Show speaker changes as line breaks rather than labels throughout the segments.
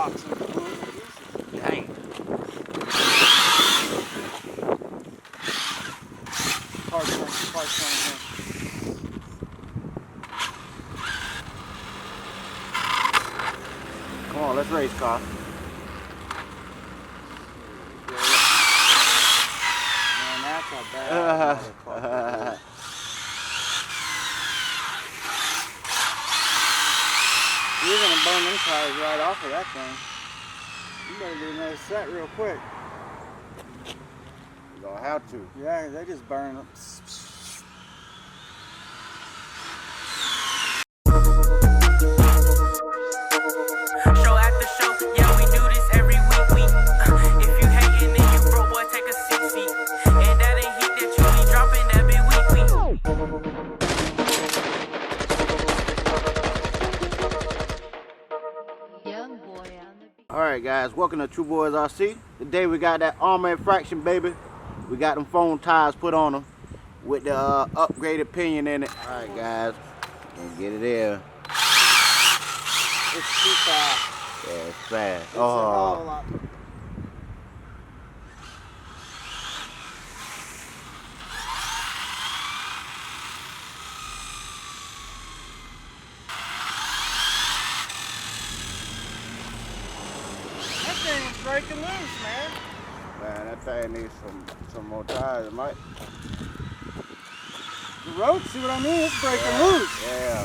box and blew it to pieces.
Dang.
Parts turning here.
Come on, let's race, car.
Man, that's a bad motherfucker. You're gonna burn them tires right off of that thing. You better get another set real quick.
You're gonna have to.
Yeah, they just burn them.
Show after show, yeah, we do this every week. If you hating, then you broke, boy, take a seat. And that ain't heat that you be dropping, that be week.
Young boy on the beat.
Alright guys, welcome to True Boys RC. Today we got that Arrma Infraction, baby. We got them foam tires put on them with the upgraded pinion in it. Alright guys, let's get it in.
It's too fast.
Yeah, it's fast.
It's a hell of a lot. That thing's breaking loose, man.
Man, that thing needs some more tires, Mike.
The road, see what I mean? It's breaking loose.
Yeah.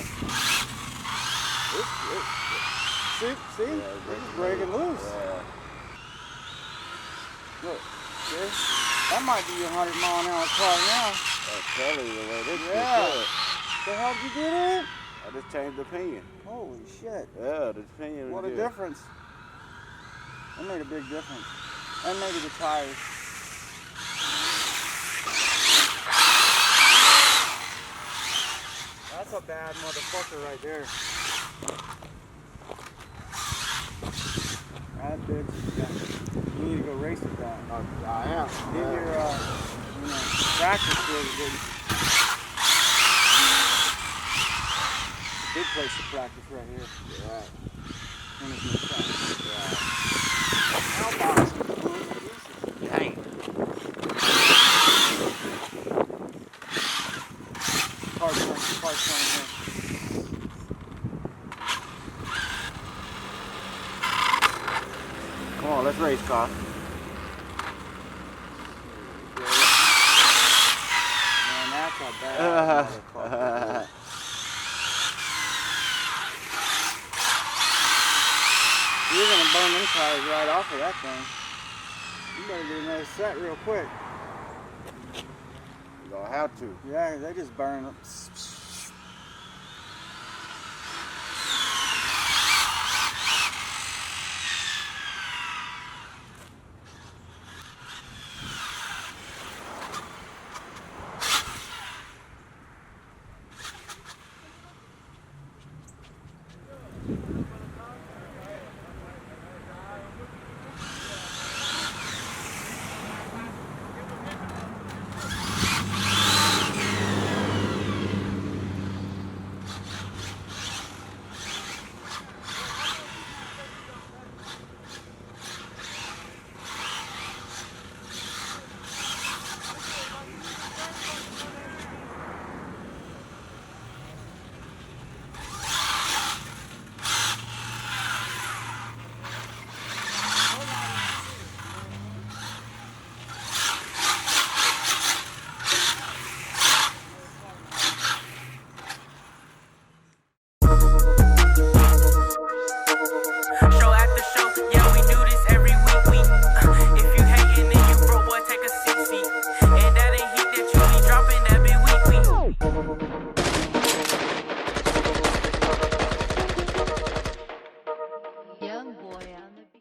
See?
Yeah,
It's breaking loose.
Yeah.
Look, see? That might be a 100-mile-an-hour car now.
That's totally the way this
Yeah.
is.
The hell did you get in?
I just changed the pinion.
Holy shit.
Yeah, the pinion
What
was
a
good.
difference. That made a big difference. And maybe the tires. That's a bad motherfucker right there. That bitch, yeah. You need to go race with that.
I am.
Get your, practice with it, dude. Big place to practice right here.
Yeah.
When it's in practice. Mailbox and blew it to pieces.
Dang.
Parts running here.
Come on, let's race, car.
Man, that's a bad motherfucker. You're gonna burn them tires right off of that thing. You better get another set real quick.
You're gonna have to.
Yeah, they just burn them.